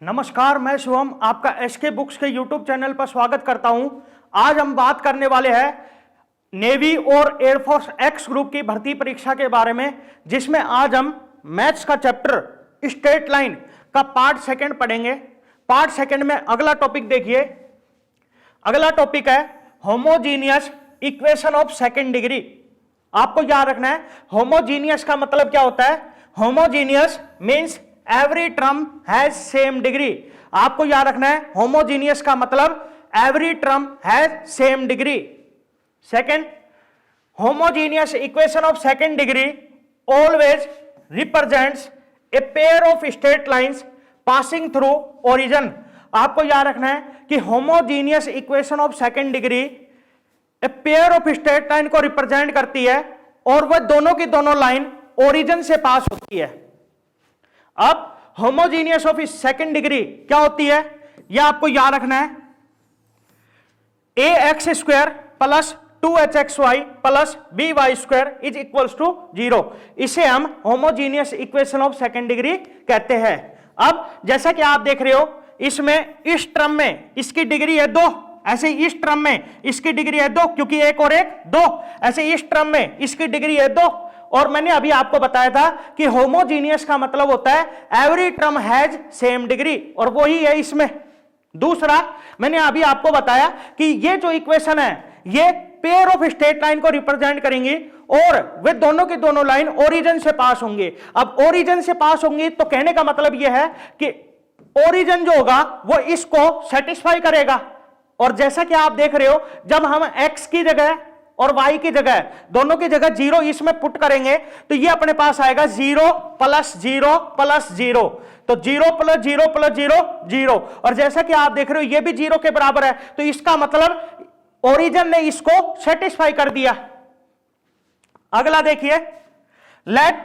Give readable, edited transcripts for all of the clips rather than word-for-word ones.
नमस्कार, मैं शुभम आपका एसके बुक्स के यूट्यूब चैनल पर स्वागत करता हूं। आज हम बात करने वाले हैं नेवी और एयरफोर्स एक्स ग्रुप की भर्ती परीक्षा के बारे में, जिसमें आज हम मैथ्स का चैप्टर स्ट्रेट लाइन का पार्ट सेकंड पढ़ेंगे। पार्ट सेकंड में अगला टॉपिक देखिए। अगला टॉपिक है homogeneous equation of second degree. आपको याद रखना है होमोजीनियस का मतलब क्या होता है। Homogeneous means every term has same degree. आपको याद रखना है होमोजीनियस का मतलब every term has same degree. Second, homogeneous equation of second degree always represents A pair of straight lines passing through origin. आपको याद रखना है कि homogeneous equation of second degree A pair of straight line को represent करती है और वह दोनों की दोनों लाइन ओरिजिन से पास होती है। अब होमोजीनियस ऑफ सेकंड डिग्री क्या होती है, यह आपको याद रखना है। A x square plus 2hxy plus by square is equals to 0। इसे हम homogeneous equation of second degree कहते हैं। अब जैसा कि आप देख रहे हो, इसमें इस टर्म में इसकी डिग्री है 2, ऐसे इस टर्म में इसकी डिग्री है 2, क्योंकि एक और एक 2, ऐसे इस टर्म में इसकी डिग्री है 2। और मैंने अभी आपको बताया था कि होमोजीनियस का मतलब होता है every term has same degree, और वही है इसमें। दूसरा, मैंने अभी आपको बताया कि ये जो इक्वेशन है ये पेयर ऑफ स्ट्रेट लाइन को रिप्रेजेंट करेंगी और वे दोनों की दोनों लाइन ओरिजिन से पास होंगे। अब ओरिजिन से पास होंगी तो कहने का मतलब यह है कि ओरिजिन जो होगा वो इसको सेटिस्फाई करेगा। और जैसा कि आप देख रहे हो, जब हम x की जगह और y की जगह दोनों की जगह 0 इसमें पुट करेंगे तो ये अपने पास आएगा 0 प्लस 0 प्लस 0। तो 0 प्लस 0 प्लस 0 0। और जैसा कि आप देख रहे हो ये भी 0 के बराबर है, तो इसका मतलब ओरिजिन ने इसको सेटिस्फाई कर दिया। अगला देखिए, let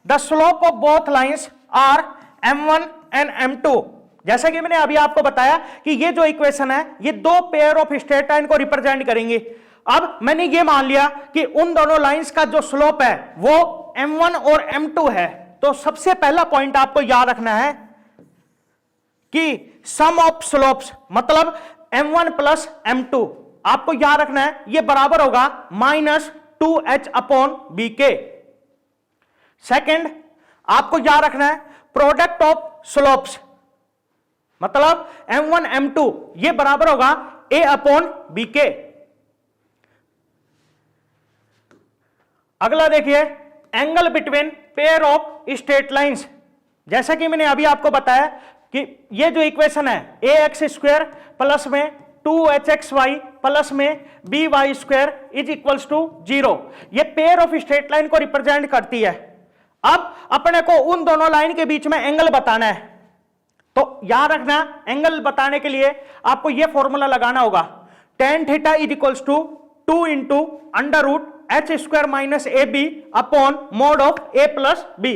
the slope of both lines are m1 and m2। जैसा कि मैंने अभी आपको बताया कि ये जो इक्वेशन है ये दो पेयर ऑफ स्ट्रेट लाइन को रिप्रेजेंट करेंगे। अब मैंने ये मान लिया कि उन दोनों लाइंस का जो स्लोप है वो m1 और m2 है। तो सबसे पहला पॉइंट आपको याद रखना है कि सम ऑफ स्लोप्स मतलब m1 प्लस m2, आपको याद रखना है ये बराबर होगा -2h अपॉन bk। सेकंड, आपको याद रखना है प्रोडक्ट ऑफ स्लोप्स मतलब m1 m2 ये बराबर होगा a अपॉन bk। अगला देखिए, angle between pair of straight lines. जैसा कि मैंने अभी आपको बताया कि ये जो इक्वेशन है ए एक्स स्क्वायर प्लस में 2hxy प्लस में by square is equals to 0, ये पेयर ऑफ स्ट्रेट लाइन को रिप्रेजेंट करती है। अब अपने को उन दोनों लाइन के बीच में एंगल बताना है, तो याद रखना एंगल बताने के लिए आपको यह फॉर्मूला लगाना होगा, tan theta is equals to 2 into under root h square minus a b upon mod of a plus b.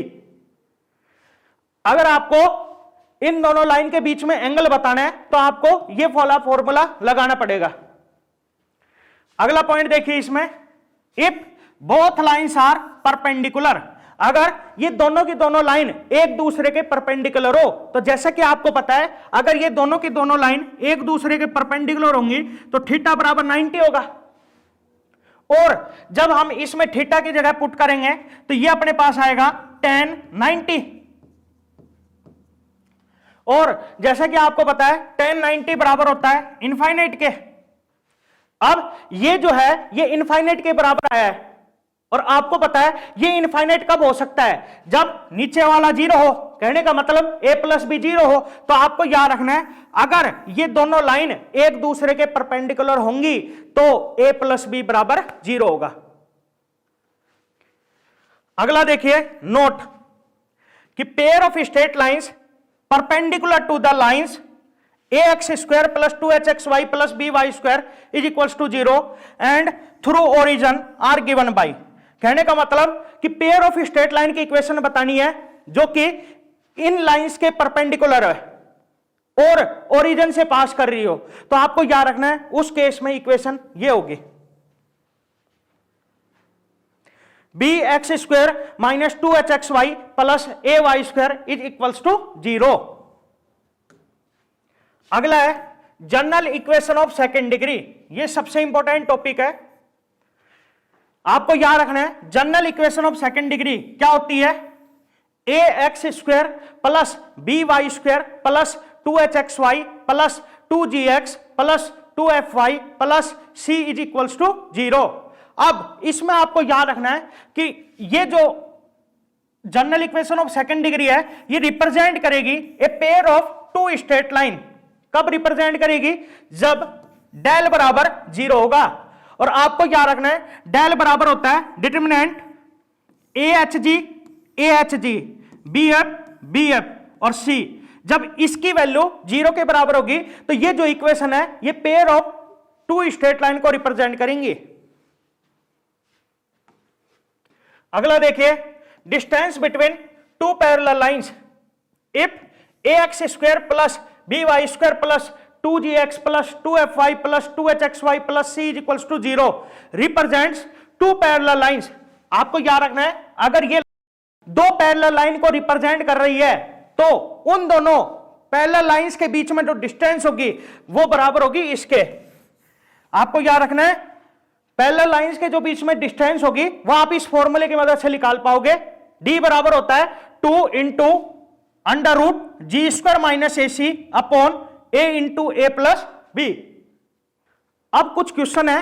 अगर आपको इन दोनों लाइन के बीच में एंगल बताना है तो आपको यह वाला फॉर्मूला लगाना पड़ेगा। अगला पॉइंट देखिए इसमें, if both lines are perpendicular, अगर ये दोनों की दोनों लाइन एक दूसरे के परपेंडिकुलर हो, तो जैसा कि आपको पता है अगर ये दोनों की दोनों लाइन एक दूसरे के परपेंडिकुलर होंगी तो थीटा बराबर 90 होगा। और जब हम इसमें थीटा की जगह पुट करेंगे तो ये अपने पास आएगा tan 90। और जैसा कि आपको पता है tan 90 बराबर होता है इनफाइनाइट के। अब ये जो है ये इनफाइनाइट के बराबर आया है, और आपको पता है ये इनफाइनाइट कब हो सकता है, जब नीचे वाला 0 हो, कहने का मतलब a प्लस बी 0 हो। तो आपको याद रखना है अगर ये दोनों लाइन एक दूसरे के परपेंडिकुलर होंगी तो a प्लस बी बराबर 0 होगा। अगला देखिए, नोट कि pair of straight lines perpendicular to the lines a x square plus 2hxy plus by square is equals to 0 and through origin are given by. कहने का मतलब कि पेयर ऑफ स्ट्रेट लाइन की इक्वेशन बतानी है जो कि इन लाइंस के परपेंडिकुलर है और ओरिजिन से पास कर रही हो, तो आपको याद रखना है उस केस में इक्वेशन ये होगी B X square minus 2hxy plus ay square is equals to 0। अगला है general equation of second degree. ये सबसे इंपॉर्टेंट टॉपिक है, आपको याद रखना है। General equation of second degree क्या होती है? A x square plus B Y square plus 2hxy plus 2gx plus 2fy plus c is equals to 0। अब इसमें आपको याद रखना है कि ये जो general equation of second degree है ये रिप्रेजेंट करेगी a pair of two straight line. कब रिप्रेजेंट करेगी? जब डेल बराबर 0 होगा। और आपको याद रखना है डेल बराबर होता है डिटरमिनेंट AHG BF और C। जब इसकी वैल्यू 0 के बराबर होगी तो ये जो इक्वेशन है ये pair of two straight line को रिप्रेजेंट करेंगी। अगला देखिए distance between two parallel lines if ax square plus by square plus 2gx plus 2fy plus 2hxy plus c is equals to 0 represents two parallel lines. आपको याद रखना है अगर ये दो पैरेलल लाइन को रिप्रेजेंट कर रही है तो उन दोनों पैरेलल लाइंस के बीच में जो डिस्टेंस होगी वो बराबर होगी इसके। आपको याद रखना है पैरेलल लाइंस के जो बीच में डिस्टेंस होगी वो आप इस फॉर्मूले की मदद से निकाल पाओगे। d बराबर होता है 2 into under root g square minus AC upon a into a plus b. अब कुछ क्वेश्चन है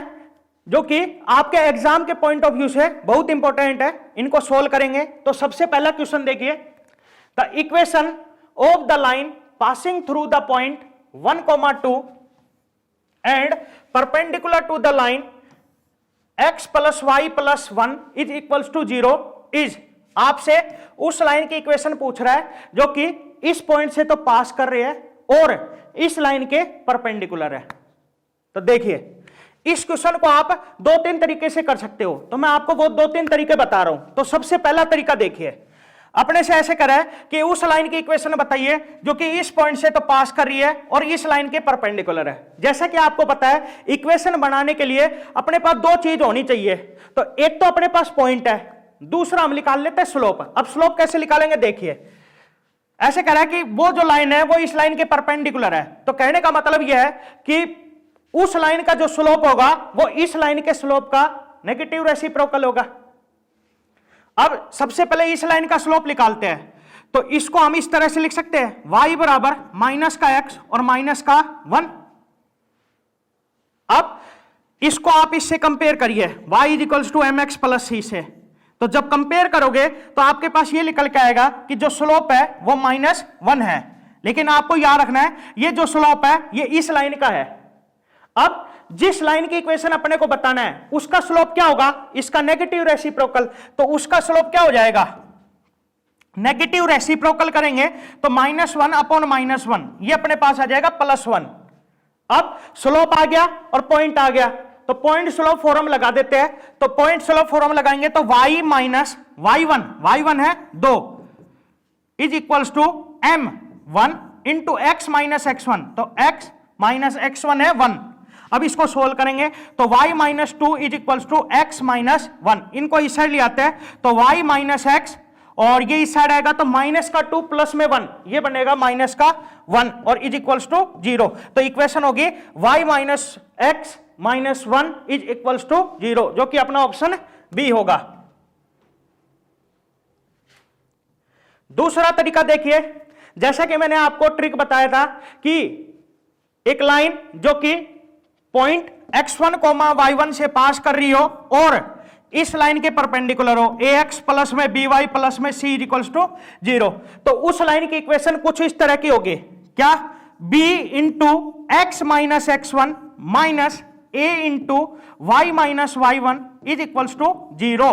जो कि आपके एग्जाम के पॉइंट ऑफ व्यू से बहुत इंपॉर्टेंट है, इनको सोल्व करेंगे। तो सबसे पहला क्वेश्चन देखिए, the equation of the line passing through the point 1,2 and perpendicular to the line x plus y plus 1 is equals to 0 is. आपसे उस लाइन की इक्वेशन पूछ रहा है जो कि इस पॉइंट से तो पास कर रही है और इस लाइन के परपेंडिकुलर है। तो देखिए इस क्वेश्चन को आप 2-3 तरीके से कर सकते हो, तो मैं आपको वो 2-3 तरीके बता रहा हूं। तो सबसे पहला तरीका देखिए, अपने से ऐसे करा है कि उस लाइन की इक्वेशन बताइए जो कि इस पॉइंट से तो पास कर रही है और इस लाइन के परपेंडिकुलर है। जैसा कि आपको पता है इक्वेशन बनाने के लिए अपने पास दो चीज होनी चाहिए। तो एक तो अपने पास पॉइंट है, दूसरा हम निकाल लेते हैं स्लोप। अब स्लोप कैसे निकालेंगे देखिए, ऐसे कह रहा है कि वो जो लाइन है वो इस लाइन के परपेंडिकुलर है। तो कहने का मतलब यह है कि उस लाइन का जो स्लोप होगा वो इस लाइन के स्लोप का नेगेटिव रेसिप्रोकल होगा। अब सबसे पहले इस लाइन का स्लोप निकालते हैं, तो इसको हम इस तरह से लिख सकते हैं y बराबर माइनस का x और माइनस का 1। अब इसको आप इससे कंपेयर करिए y is equals to mx plus c से। तो जब कंपेयर करोगे तो आपके पास ये निकल के आएगा कि जो स्लोप है वो -1 है। लेकिन आपको याद रखना है ये जो स्लोप है ये इस लाइन का है। अब जिस लाइन की इक्वेशन अपने को बताना है उसका स्लोप क्या होगा? इसका नेगेटिव रेसिप्रोकल। तो उसका स्लोप क्या हो जाएगा? नेगेटिव रेसिप्रोकल करेंगे तो -1 अपॉन -1 ये अपने पास आ जाएगा +1। अब स्लोप आ गया और पॉइंट आ गया, तो पॉइंट स्लोप फॉर्म लगा देते हैं। तो पॉइंट स्लोप फॉर्म लगाएंगे तो y माइनस y1 है 2 is equals to m1 into x minus x1। तो x माइनस x1 है 1। अब इसको सोल्व करेंगे तो y minus 2 is equals to x minus 1। इनको इस साइड ले आते हैं तो y माइनस x और ये इस साइड आएगा तो माइनस का 2 प्लस में 1 ये बनेगा माइनस का 1 और इज इक्वल्स टू 0। तो इक्वेशन होगी y minus x minus 1 is equals to 0, जो कि अपना ऑप्शन बी होगा। दूसरा तरीका देखिए, जैसा कि मैंने आपको ट्रिक बताया था कि एक लाइन जो कि पॉइंट x1, y1 से पास कर रही हो और इस लाइन के परपेंडिकुलर हो, ax प्लस में by प्लस में c इज इक्वल्स टू 0। तो उस लाइन की इक्वेशन कुछ इस तरह की होगी, क्या? b into x minus x1 minus a into y minus y1 is equals to 0।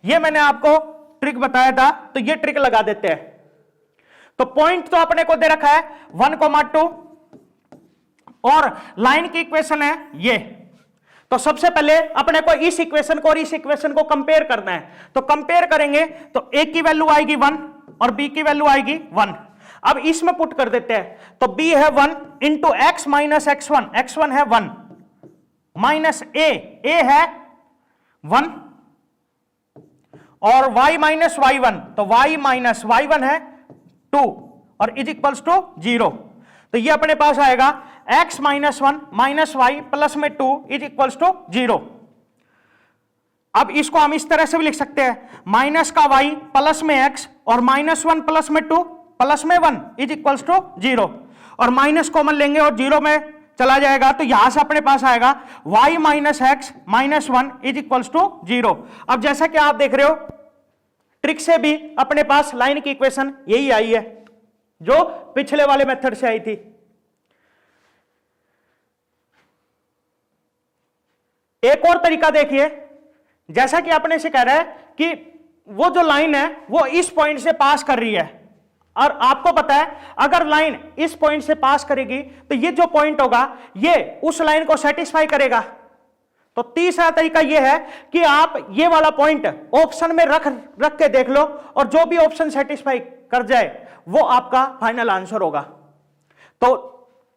ये मैंने आपको ट्रिक बताया था, तो ये ट्रिक लगा देते हैं। तो पॉइंट तो अपने को दे रखा है 1,2 और लाइन की इक्वेशन है ये। तो सबसे पहले अपने को इस इक्वेशन को और इस इक्वेशन को कंपेयर करना है। तो कंपेयर करेंगे तो a की वैल्यू आएगी 1 और b की वैल्यू आएगी 1। अब इसमें पुट कर देते हैं तो b है 1 into x minus x1, x1 है 1 माइनस a है 1 और y माइनस y1, तो y माइनस y1 है 2 और इज इक्वल्स टू 0। तो ये अपने पास आएगा x minus 1 minus y plus में 2 इज इक्वल्स टू 0। अब इसको हम इस तरह से भी लिख सकते हैं, माइनस का y प्लस में x और माइनस 1 प्लस में 2 प्लस में 1 इज इक्वल्स टू 0, और माइनस कॉमन लेंगे और 0 में चला जाएगा, तो यहां से अपने पास आएगा y minus x minus 1 is equals to 0। अब जैसा कि आप देख रहे हो ट्रिक से भी अपने पास लाइन की इक्वेशन यही आई है जो पिछले वाले मेथड से आई थी। एक और तरीका देखिए, जैसा कि अपने से कह रहा है कि वो जो लाइन है वो इस पॉइंट से पास कर रही है, और आपको पता है अगर लाइन इस पॉइंट से पास करेगी तो ये जो पॉइंट होगा ये उस लाइन को सेटिस्फाई करेगा। तो तीसरा तरीका ये है कि आप ये वाला पॉइंट ऑप्शन में रख के देख लो, और जो भी ऑप्शन सेटिस्फाई कर जाए वो आपका फाइनल आंसर होगा। तो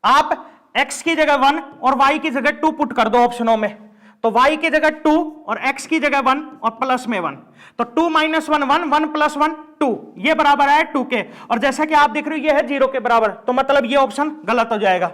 आप x की जगह 1 और y की जगह 2 पुट कर दो ऑप्शनों में, तो y की जगह 2 और x की जगह 1 और प्लस में 1, तो 2 माइनस 1 1 1 प्लस 1 2, ये बराबर है 2 के, और जैसा कि आप देख रहे हो ये है 0 के बराबर, तो मतलब ये ऑप्शन गलत हो जाएगा।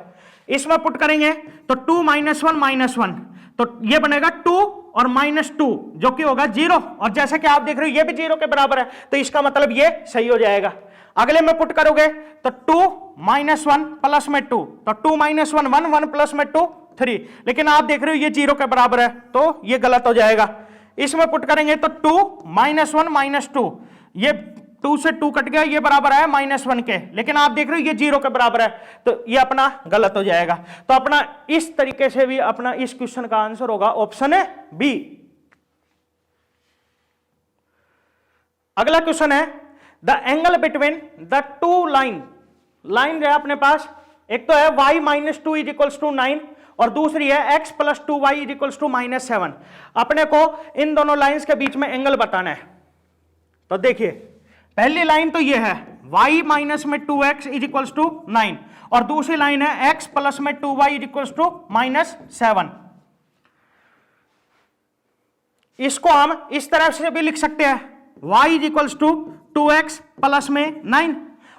इसमें पुट करेंगे तो 2 माइनस 1 माइनस 1, तो ये बनेगा 2 और माइनस 2 जो कि होगा 0, और जैसा कि आप देख रहे हो ये भी 0 के बराबर है, तो इसका मतलब ये सही हो जाएगा। अगले में पुट करोगे तो 2 माइनस 1 प्लस में 2, तो 2 माइनस 1 1 1 प्लस में 2 3, लेकिन आप देख रहे हो ये 0 के बराबर है, तो ये गलत हो जाएगा। इसमें पुट करेंगे तो 2 माइनस 1 माइनस 2, ये 2 से 2 कट गया, ये बराबर है माइनस 1 के, लेकिन आप देख रहे हो ये 0 के बराबर है, तो ये अपना गलत हो जाएगा। तो अपना इस तरीके से भी अपना इस क्वेश्चन का आंसर होगा ऑप्शन है बी। अगला क्वेश्चन है the angle between the two line है अपने पास, एक तो है y minus 2 is equals to 9 और दूसरी है x plus 2y is equals to minus 7। अपने को इन दोनों लाइंस के बीच में एंगल बताना है। तो देखिए पहली लाइन तो ये है y माइनस में 2x इज इक्वल्स टू 9, और दूसरी लाइन है x प्लस में 2y is equals to minus 7। इसको हम इस तरह से भी लिख सकते हैं y is equals to 2x plus में 9,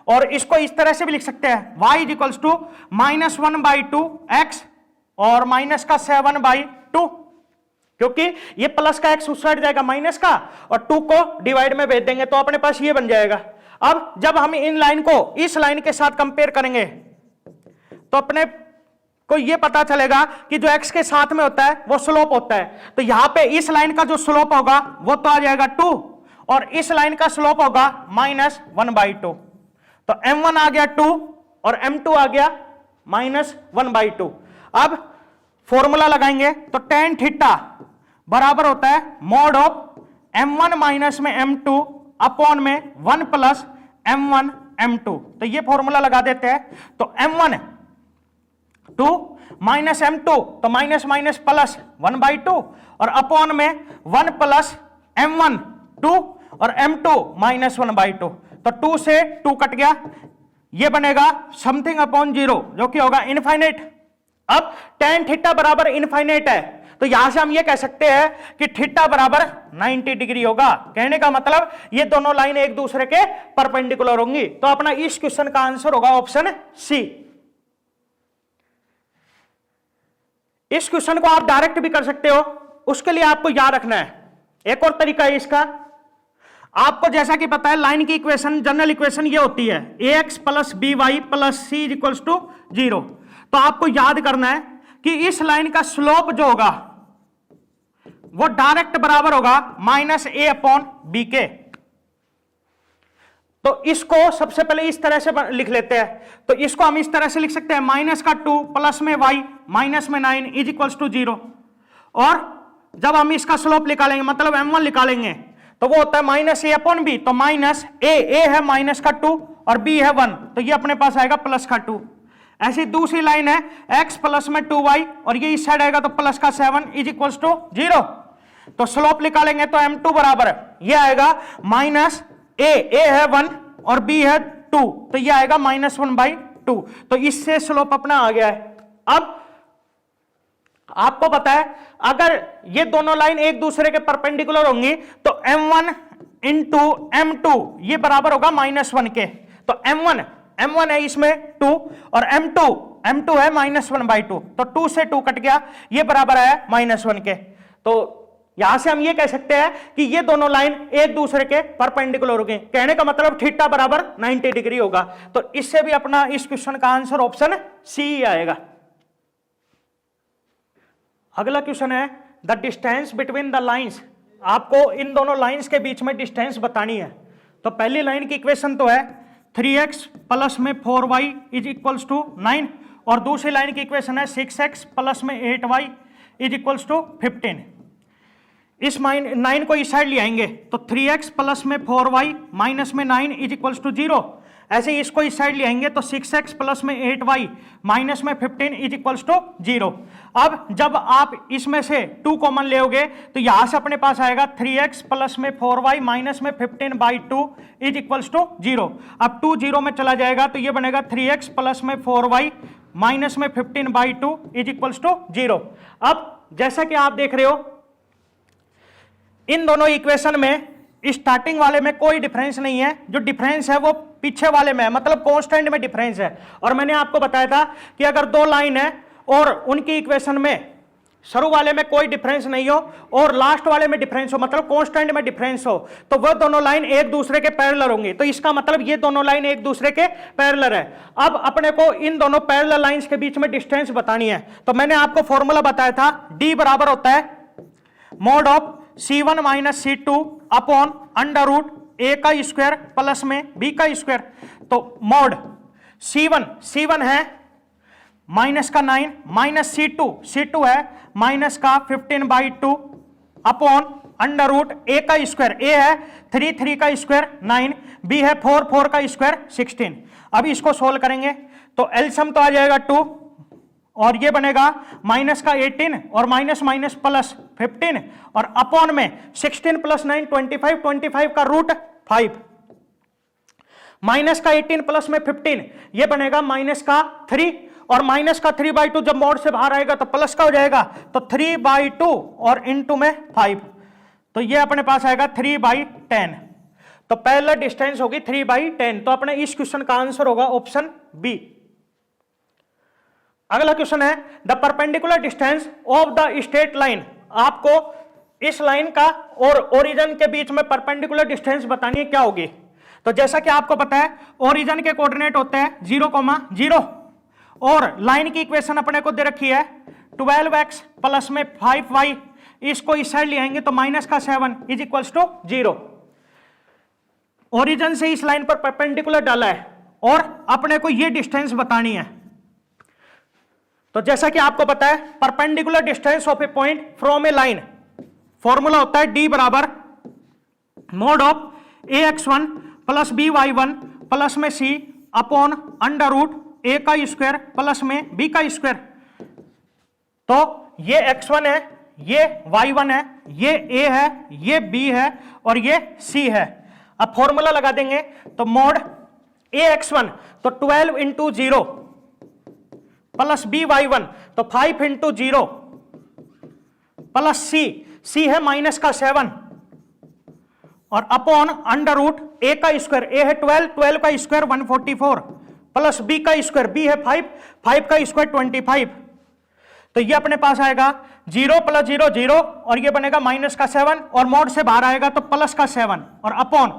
और इसको इस तरह से भी लिख सकते हैं y is equals to minus 1/2 x और माइनस का 7/2, क्योंकि ये प्लस का x उस साइड जाएगा माइनस का, और 2 को डिवाइड में भेज देंगे तो अपने पास ये बन जाएगा। अब जब हम इन लाइन को इस लाइन के साथ कंपेयर करेंगे तो अपने को ये पता चलेगा कि जो x के साथ में होता है वो स्लोप होता है, तो यहां पे इस लाइन का जो स्लोप होगा वो तो आ जाएगा 2, और इस लाइन का स्लोप होगा माइनस 1/2, तो m1 आ गया 2 और m2 आ गया माइनस 1/2। अब फॉर्मूला लगाएंगे तो tan थीटा बराबर होता है मॉड ऑफ m1 माइनस में m2 अपॉन में 1 प्लस m1 m2, तो ये फॉर्मूला लगा देते हैं। तो m1 2 माइनस m2, तो माइनस माइनस प्लस 1/2, और अपॉन में 1 प्लस m1 2 और m2 माइनस 1/2, तो 2 से 2 कट गया, ये बनेगा समथिंग अपॉन 0 जो कि होगा इनफाइनाइट। अब tan थीटा बराबर इनफाइनाइट है, तो यहां से हम ये कह सकते हैं कि थीटा बराबर 90 डिग्री होगा। कहने का मतलब ये दोनों लाइन एक दूसरे के परपेंडिकुलर होंगी, तो अपना इस क्वेश्चन का आंसर होगा ऑप्शन सी। इस क्वेश्चन को आप डायरेक्ट भी कर सकते हो, उसके लिए आपको याद रखना है एक और तरीका है इसका। आपको जैसा कि पता है लाइन की इक्वेशन, जनरल इक्वेशन ये होती है ax plus by plus c is equals to 0। तो आपको याद करना है कि इस लाइन का स्लोप जो होगा वो डायरेक्ट बराबर होगा माइनस a अपॉन बी के। तो इसको सबसे पहले इस तरह से लिख लेते हैं, तो इसको हम इस तरह से लिख सकते हैं माइनस का 2 प्लस में y माइनस में 9 इज इक्वल्स टू 0, और जब हम इसका स्लोप निकालेंगे मतलब m1 निकालेंगे तो वो होता है माइनस a अपॉन बी, तो माइनस a है माइनस का 2 और b है 1, तो ये अपने पास आएगा प्लस का 2। ऐसी दूसरी लाइन है x प्लस में 2y और ये इस साइड आएगा तो प्लस का 7 इज इक्वल्स टू 0, तो स्लोप निकालेंगे तो m2 बराबर ये आएगा माइनस a है 1 और b है 2, तो ये आएगा माइनस 1/2, तो इससे स्लोप अपना आ गया है। अब आपको पता है अगर ये दोनों लाइन एक दूसरे के परपेंडिकुलर होंगी तो m1 इंटू m2 ये बराबर होगा -1 के, तो m1 m1 है इसमें 2 और m2 है -1/2, तो 2 से 2 कट गया, ये बराबर है -1 के। तो यहां से हम ये कह सकते हैं कि ये दोनों लाइन एक दूसरे के परपेंडिकुलर हो गए, कहने का मतलब थीटा बराबर 90 डिग्री होगा। तो इससे भी अपना इस क्वेश्चन का आंसर ऑप्शन सी आएगा। अगला क्वेश्चन है the distance between the lines. आपको इन दोनों लाइंस के बीच में डिस्टेंस बतानी है। तो पहली लाइन की इक्वेशन तो है 3x प्लस में 4y इज इक्वल्स टू 9 और दूसरी लाइन की इक्वेशन है 6x प्लस में 8y इज इक्वल्स टू 15। इस 9 को इस साइड ले आएंगे तो 3x प्लस में 4y माइनस में 9 इज इक्वल्स टू 0। ऐसे ही इसको इस साइड ले आएंगे तो 6x प्लस में 8y माइनस में 15 इज इक्वल्स टू 0। अब जब आप इसमें से 2 कॉमन लेओगे तो यहां से अपने पास आएगा 3x प्लस में 4y माइनस में 15/2 इज इक्वल्स टू 0। अब 2 0 में चला जाएगा तो ये बनेगा 3x प्लस में 4y माइनस में 15/2 इज इक्वल्स टू 0। अब जैसा कि आप देख रहे हो इन दोनों इक्वेशन में स्टार्टिंग वाले में कोई डिफरेंस नहीं है, जो डिफरेंस है वो पीछे वाले में है, मतलब कांस्टेंट में डिफरेंस है। और मैंने आपको बताया था कि अगर दो लाइन है और उनकी इक्वेशन में शुरू वाले में कोई डिफरेंस नहीं हो और लास्ट वाले में डिफरेंस हो, मतलब कांस्टेंट में डिफरेंस हो, तो वह दोनों लाइन एक दूसरे के पैरेलल होंगी। तो इसका मतलब ये दोनों लाइन एक दूसरे के पैरेलल है। अब अपने को इन दोनों पैरेलल लाइंस के बीच में डिस्टेंस बतानी है। तो मैंने आपको फॉर्मूला बताया था, d बराबर होता है mod of C1 minus C2 upon under root a का स्क्वायर प्लस में b का स्क्वायर। तो मोड C1 है माइनस का 9 माइनस C2 है माइनस का 15/2 अपॉन अंडर रूट a का स्क्वायर, a है 3 का स्क्वायर 9, b है 4 का स्क्वायर 16। अब इसको सोल्व करेंगे तो एलसीएम तो आ जाएगा 2 और ये बनेगा माइनस का 18 और माइनस माइनस प्लस 15 और अपॉन में 16 प्लस 9 25 का रूट 5 माइनस का 18 प्लस में 15 ये बनेगा माइनस का 3 और माइनस का 3/2 जब मोड से बाहर आएगा तो प्लस का हो जाएगा तो 3/2 और इनटू में 5, तो ये अपने पास आएगा 3/10। तो पहला डिस्टेंस होगी 3/10। तो अपने इस क्वेश्चन का आंसर होगा ऑप्शन बी। अगला क्वेश्चन है the perpendicular distance of the straight line. आपको इस लाइन का और ओरिजिन के बीच में परपेंडिकुलर डिस्टेंस बतानी है, क्या होगी। तो जैसा कि आपको पता है ओरिजिन के कोऑर्डिनेट होते हैं 0,0 और लाइन की इक्वेशन अपने को दे रखी है 12x प्लस में 5y, इसको इस साइड ले आएंगे तो माइनस का 7 इज इक्वल्स टू 0। ओरिजिन से इस लाइन पर परपेंडिकुलर डाला है और अपने को ये डिस्टेंस बतानी है। तो जैसा कि आपको पता है perpendicular distance of a point from a line formula होता है d बराबर mod of ax1 plus by1 plus में c upon under root a का स्क्वायर प्लस में b का स्क्वायर। तो ये x1 है, ये y1 है, ये a है, ये b है और ये c है। अब फॉर्मूला लगा देंगे तो मोड ax1 तो 12 इंटू 0 प्लस by1 तो 5 इंटू 0 प्लस c है माइनस का 7 और अपॉन अंडर रूट a का स्क्वायर, a है 12 का स्क्वायर 144 प्लस b का स्क्वायर, b है 5 का स्क्वायर 25। तो ये अपने पास आएगा 0 प्लस 0 0 और ये बनेगा माइनस का 7 और मोड से बाहर आएगा तो प्लस का 7 और अपॉन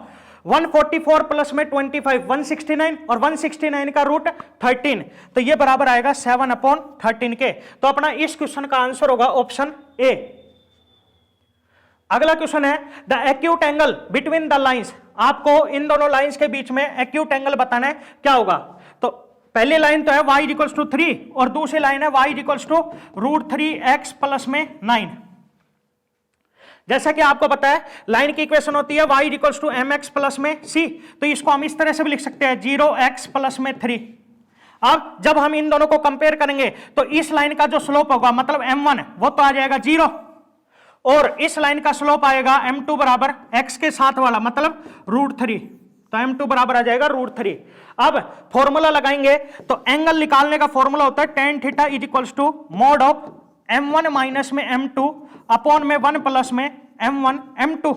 144 प्लस में 25 169 और 169 का रूट 13, तो ये बराबर आएगा 7/13 के। तो अपना इस क्वेश्चन का आंसर होगा ऑप्शन ए। अगला क्वेश्चन है the acute angle between the lines. आपको इन दोनों लाइंस के बीच में एक्यूट एंगल बताना है, क्या होगा। तो पहली लाइन तो है y इक्वल्स टू 3 और दूसरी लाइन है y equals to √3x plus में 9। जैसा कि आपको पता है लाइन की इक्वेशन होती है y equals to mx plus में c, तो इसको हम इस तरह से भी लिख सकते हैं 0x प्लस में 3। अब जब हम इन दोनों को कंपेयर करेंगे तो इस लाइन का जो स्लोप होगा मतलब m1 वो तो आ जाएगा 0 और इस लाइन का स्लोप आएगा m2 बराबर x के साथ वाला मतलब √3, तो m2 बराबर आ जाएगा √3। अब फॉर्मूला लगाएंगे तो एंगल निकालने का फॉर्मूला होता है tan theta is equals to mod of m1 minus में m2 अपॉन में 1 प्लस में m1 m2।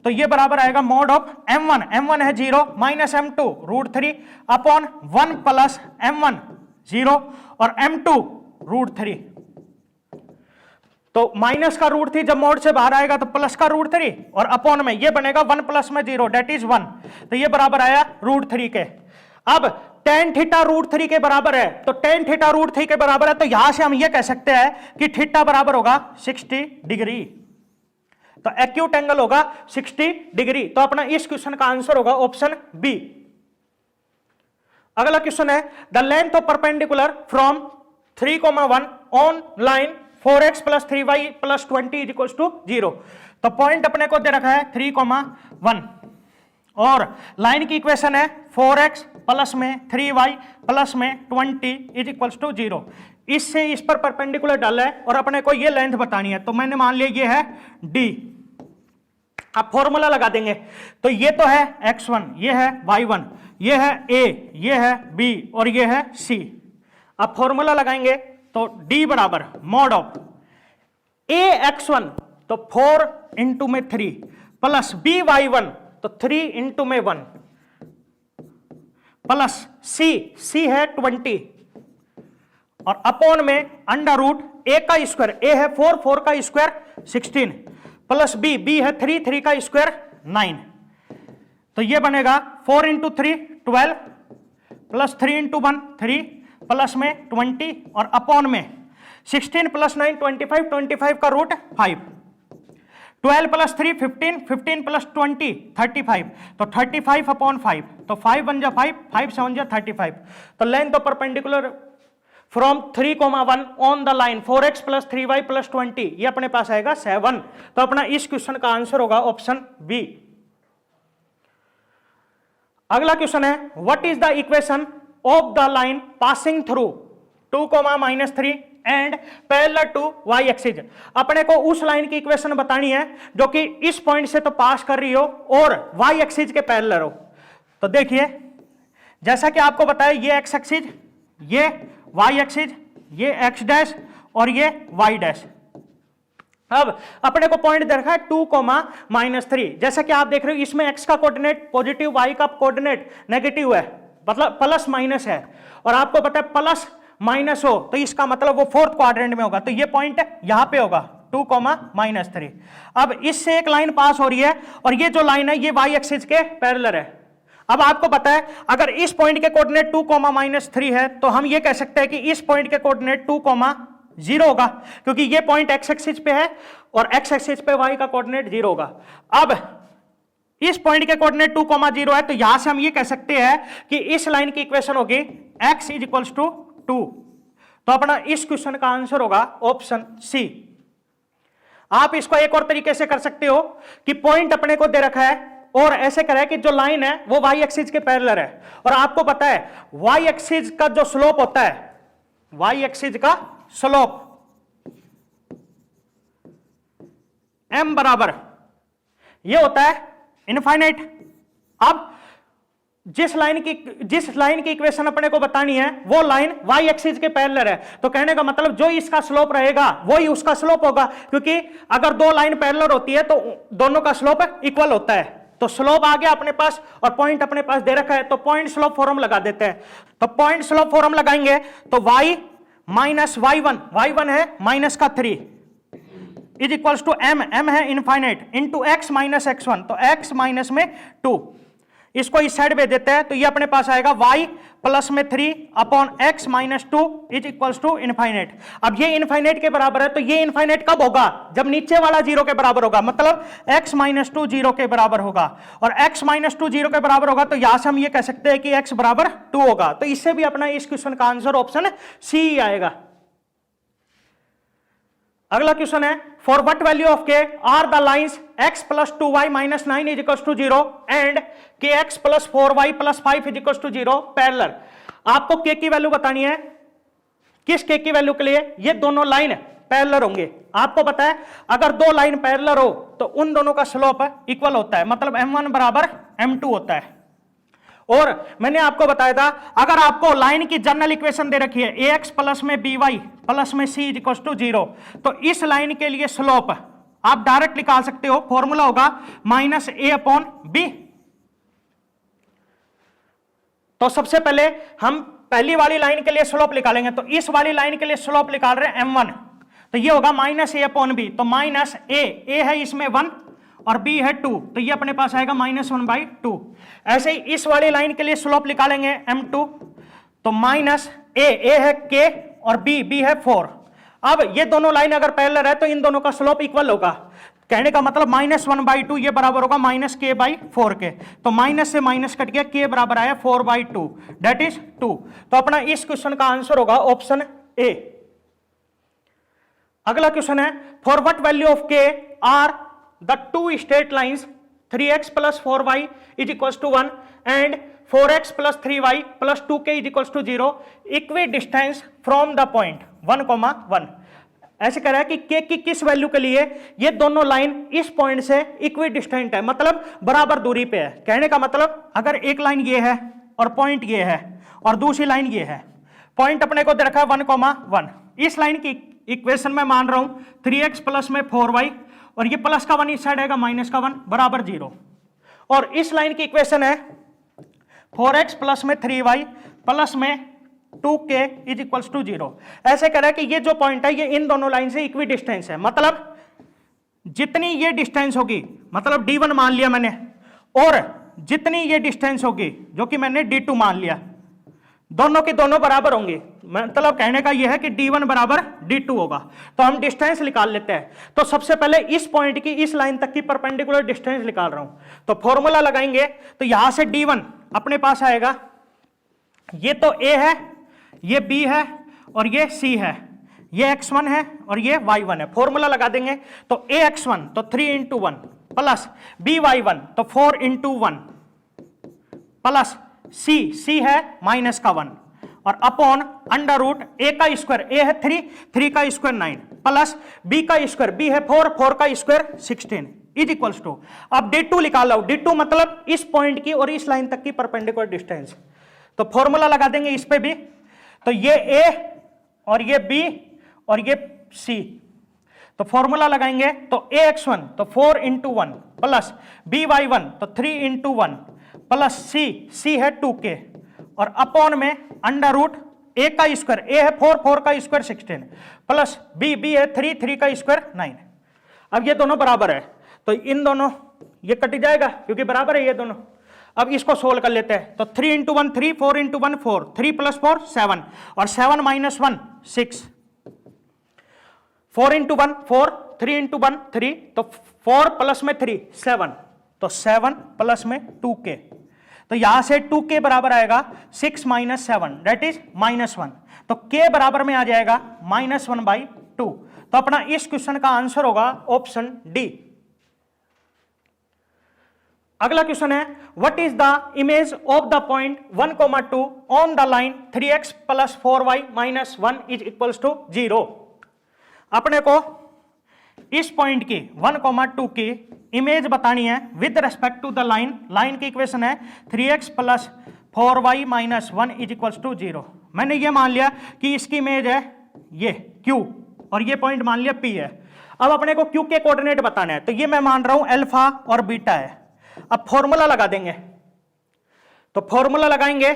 तो ये बराबर आएगा मॉड ऑफ m1, m1 है 0 minus m2 √3 upon 1 plus m1 0 और m2 √3। तो माइनस का √3 जब मोड से बाहर आएगा तो प्लस का √3 और अपॉन में ये बनेगा 1 प्लस में 0 डेट इज 1। तो ये बराबर आया √3 के। अब tan थीटा √3 के बराबर है, तो tan थीटा √3 के बराबर है, तो यहां से हम ये कह सकते हैं कि थीटा बराबर होगा 60 डिग्री। तो एक्यूट एंगल होगा 60 डिग्री। तो अपना इस क्वेश्चन का आंसर होगा ऑप्शन बी। अगला क्वेश्चन है the length of perpendicular from 3,1 on line 4x + 3y + 20 = 0। तो पॉइंट अपने को दे रखा है 3,1 और लाइन की इक्वेशन है 4x प्लस में 3y प्लस में 20 = 0। इससे इस पर परपेंडिकुलर डाला है और अपने को ये लेंथ बतानी है, तो मैंने मान लिया ये है d। अब फॉर्मूला लगा देंगे, तो ये तो है x1, ये है y1, ये है a, ये है b और ये है c। अब फॉर्मूला लगाएंगे तो d बराबर मॉड ऑफ a x1 तो 4 इंटू में 3 प्लस b y1 तो 3 इंटू में 1 प्लस c है 20 और अपॉन में अंडर रूट a का स्क्वायर, a है 4 का स्क्वायर 16 प्लस b है 3 का स्क्वायर 9। तो ये बनेगा 4 इंटू 3 12 प्लस 3 इंटू 1 3 प्लस में 20 और अपॉन में 16 प्लस 9 25 का रूट 5 12 प्लस 3 15 प्लस 20 35 तो 35 अपॉन 5 तो 5 बन जा 5 7 जा 35। तो length of perpendicular from 3,1 on the line 4x + 3y + 20 ये अपने पास आएगा 7। तो अपना इस क्वेश्चन का आंसर होगा ऑप्शन बी। अगला क्वेश्चन है what is the equation of the line passing through 2,-3 and parallel to y axis. अपने को उस लाइन की इक्वेशन बतानी है जो कि इस पॉइंट से तो पास कर रही हो और y एक्सिस के पैरेलल हो। तो देखिए जैसा कि आपको बताया ये x एक्सिस, ये y एक्सिस, ये x डैश और ये y डैश। अब अपने को पॉइंट दे रखा है 2,-3। जैसा कि आप देख रहे हो इसमें x का कोऑर्डिनेट पॉजिटिव, y का कोऑर्डिनेट नेगेटिव है, मतलब प्लस माइनस है और आपको पता है प्लस माइनस हो तो इसका मतलब वो 4th क्वाड्रेंट में होगा। तो ये पॉइंट यहां पे होगा 2,-3। अब इससे एक लाइन पास हो रही है और ये जो लाइन है ये y एक्सिस के पैरेलल है। अब आपको पता है अगर इस पॉइंट के कोऑर्डिनेट 2,-3 है तो हम ये कह सकते हैं कि इस पॉइंट के कोऑर्डिनेट 2,0 होगा क्योंकि ये पॉइंट x एक्सिस पे है और x एक्सिस पे y का कोऑर्डिनेट 0 होगा। अब इस पॉइंट के कोऑर्डिनेट 2,0 है तो यहां से हम ये कह सकते हैं कि इस लाइन की इक्वेशन होगी x = 2। तो अपना इस क्वेश्चन का आंसर होगा ऑप्शन सी। आप इसको एक और तरीके से कर सकते हो कि पॉइंट अपने को दे रखा है और ऐसे करें कि जो लाइन है वो y एक्सिस के पैरेलल है और आपको पता है y एक्सिस का जो स्लोप होता है, y एक्सिस का स्लोप m बराबर ये होता है इनफाइनाइट। अब जिस लाइन की इक्वेशन अपने को बतानी है वो लाइन y एक्सिस के पैरेलल है, तो कहने का मतलब जो इसका स्लोप रहेगा वही उसका स्लोप होगा क्योंकि अगर दो लाइन पैरेलल होती है तो दोनों का स्लोप इक्वल होता है। तो स्लोप आ गया अपने पास और पॉइंट अपने पास दे रखा है तो पॉइंट स्लोप फॉर्म लगा देते हैं। तो पॉइंट स्लोप फॉर्म लगाएंगे तो y माइनस y1 है माइनस का 3 = m है infinite into x minus x1 तो x माइनस में 2। इसको इस साइड में देते हैं तो ये अपने पास आएगा y प्लस में 3 अपॉन x माइनस 2 = इनफाइनाइट। अब ये इनफाइनाइट के बराबर है तो ये इनफाइनाइट कब होगा जब नीचे वाला 0 के बराबर होगा, मतलब x माइनस 2 0 के बराबर होगा और x माइनस 2 0 के बराबर होगा तो यहां से हम ये कह सकते हैं कि x बराबर 2 होगा। तो इससे भी अपना इस क्वेश्चन का आंसर ऑप्शन सी आएगा। अगला क्वेश्चन है for what value of k are the lines x + 2y - 9 = 0 and kx + 4y + 5 = 0 parallel. आपको k की वैल्यू बतानी है। किस k की वैल्यू के लिए? ये दोनों लाइन पैरेलल होंगे। आपको पता है अगर दो लाइन पैरेलल हो तो उन दोनों का स्लोप इक्वल होता है, मतलब m1 बराबर m2 होता है। और मैंने आपको बताया था अगर आपको लाइन की जनरल इक्वेशन दे रखी है ax प्लस में by प्लस में c = 0 तो इस लाइन के लिए स्लोप आप डायरेक्ट निकाल सकते हो, फॉर्मूला होगा माइनस ए अपॉन बी। तो सबसे पहले हम पहली वाली लाइन के लिए स्लोप निकालेंगे, तो इस वाली लाइन के लिए स्लोप निकाल रहे हैं m1, तो ये होगा माइनस ए अपॉन बी। तो माइनस ए है इसमें 1 और b है 2, तो ये अपने पास आएगा -1/2। ऐसे ही इस वाली लाइन के लिए स्लोप निकालेंगे m2, तो माइनस ए है k और b है 4। अब ये दोनों लाइन अगर पैरेलल है तो इन दोनों का स्लोप इक्वल होगा, कहने का मतलब -1/2 ये बराबर होगा -k/4 के। तो माइनस से माइनस कट गया, k बराबर आया 4/2 दैट इज 2। तो अपना इस क्वेश्चन का आंसर होगा ऑप्शन ए। अगला क्वेश्चन है, for what value of k are the two straight lines 3x + 4y = 1 and 4x + 3y + 2k = 0 equidistance from the point 1,1। ऐसे कह रहा है कि k की किस वैल्यू के लिए ये दोनों लाइन इस पॉइंट से इक्वी डिस्टेंट है, मतलब बराबर दूरी पे है। कहने का मतलब अगर एक लाइन ये है और पॉइंट ये है और दूसरी लाइन ये है, पॉइंट अपने को दे रखा है 1,1, इस लाइन की इक्वेशन में मान रहा हूं 3x प्लस में 4y और ये प्लस का 1 इस साइड आएगा माइनस का 1 बराबर 0, और इस लाइन की इक्वेशन है 4x प्लस में 3y प्लस में 2k = 0। ऐसे कह रहा है कि ये जो पॉइंट है ये इन दोनों लाइन से इक्वी डिस्टेंस है, मतलब जितनी ये डिस्टेंस होगी, मतलब d1 मान लिया मैंने, और जितनी ये डिस्टेंस होगी जो कि मैंने d2 मान लिया, दोनों के दोनों बराबर होंगे। मतलब कहने का यह है कि d1 बराबर d2 होगा। तो हम डिस्टेंस निकाल लेते हैं। तो सबसे पहले इस पॉइंट की इस लाइन तक की परपेंडिकुलर डिस्टेंस निकाल रहा हूं, तो फॉर्मूला लगाएंगे। तो यहां से d1 अपने पास आएगा, ये तो a है, ये b है और ये c है, ये x1 है और ये y1 है। फॉर्मूला लगा देंगे तो ax1 तो 3 × 1 प्लस by1 तो 4 × 1 प्लस c है माइनस का 1 और अपॉन अंडर रूट a का स्क्वायर, a है 3 का स्क्वायर 9 प्लस b का स्क्वायर, b है 4 का स्क्वायर 16 इज टू। अब d2 निकाल लो, d2 मतलब इस पॉइंट की और इस लाइन तक की परपेंडिकुलर डिस्टेंस। तो फॉर्मूला लगा देंगे इस पे भी, तो ये a और ये b और ये c, तो फॉर्मूला लगाएंगे तो ax1 तो 4 × 1 प्लस by1 तो 3 × 1 प्लस c है 2k और अपॉन में अंडर रूट a का स्क्वायर, a है 4 का स्क्वायर 16 प्लस b है 3 का स्क्वायर 9। अब ये दोनों बराबर है तो इन दोनों ये कट जाएगा क्योंकि बराबर है ये दोनों। अब इसको सोल्व कर लेते हैं, तो 3 × 1 3, 4 × 1 4, 3 + 4 7 और 7 - 1 6, 4 × 1 4, 3 × 1 3, तो 4 प्लस में 3 7, तो 7 प्लस में 2k, तो यहां से 2k बराबर आएगा 6 - 7 दैट इज -1, तो k बराबर में आ जाएगा -1/2। तो अपना इस क्वेश्चन का आंसर होगा ऑप्शन डी। अगला क्वेश्चन है, what is the image of the point 1,2 on the line 3x + 4y - 1 = 0। अपने को इस पॉइंट की 1,2 की इमेज बतानी है with respect to the line. Line की इक्वेशन है 3x + 4y - 1 = 0। मैंने ये मान लिया कि इसकी इमेज है ये q और ये पॉइंट मान लिया p है। अब अपने को q के कोऑर्डिनेट बताने हैं, तो ये मैं मान रहा हूं अल्फा और बीटा है। अब फॉर्मूला लगा देंगे, तो फॉर्मूला लगाएंगे,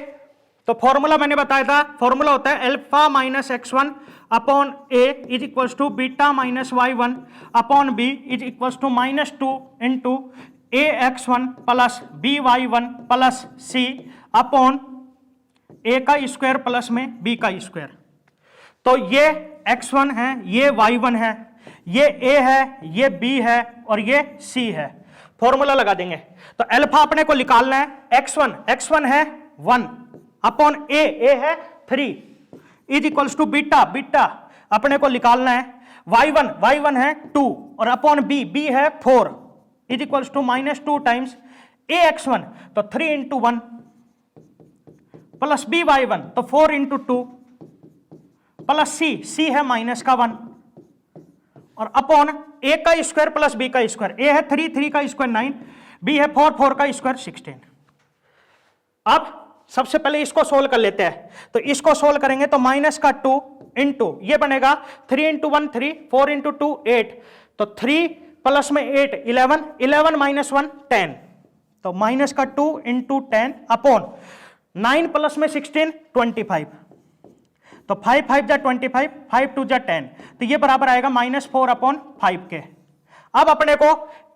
तो फॉर्मूला मैंने बताया था, फॉर्मूला होता है alpha - x1 upon a = beta - y1 upon b = -2 × ax1 plus by1 plus c upon a का स्क्वायर प्लस में b का स्क्वायर। तो ये x1 है, ये y1 है, ये a है, ये b है और ये c है। फॉर्मूला लगा देंगे, तो अल्फा अपने को निकालना है, x1 है 1 अपॉन a है 3 = बीटा अपने को निकालना है, y1 है 2 और अपॉन b है 4 = -2 टाइम्स ax1 तो 3 × 1 प्लस by1 तो 4 × 2 प्लस c है माइनस का 1 और अपॉन a का स्क्वायर प्लस b का स्क्वायर, a है 3 का स्क्वायर 9, b है 4 का स्क्वायर 16। अब सबसे पहले इसको सोल्व कर लेते हैं, तो इसको सोल्व करेंगे तो माइनस का 2 इंटू ये बनेगा 3 × 1 3, 4 × 2 8, तो 3 प्लस में 8 11, 11 माइनस 1 10, तो माइनस का 2 इंटू 10 अपॉन 9 प्लस में 16 25, तो 5 5 जा 25, 5 2 जा 10, तो ये बराबर आएगा -4 अपॉन 5 के। अब अपने को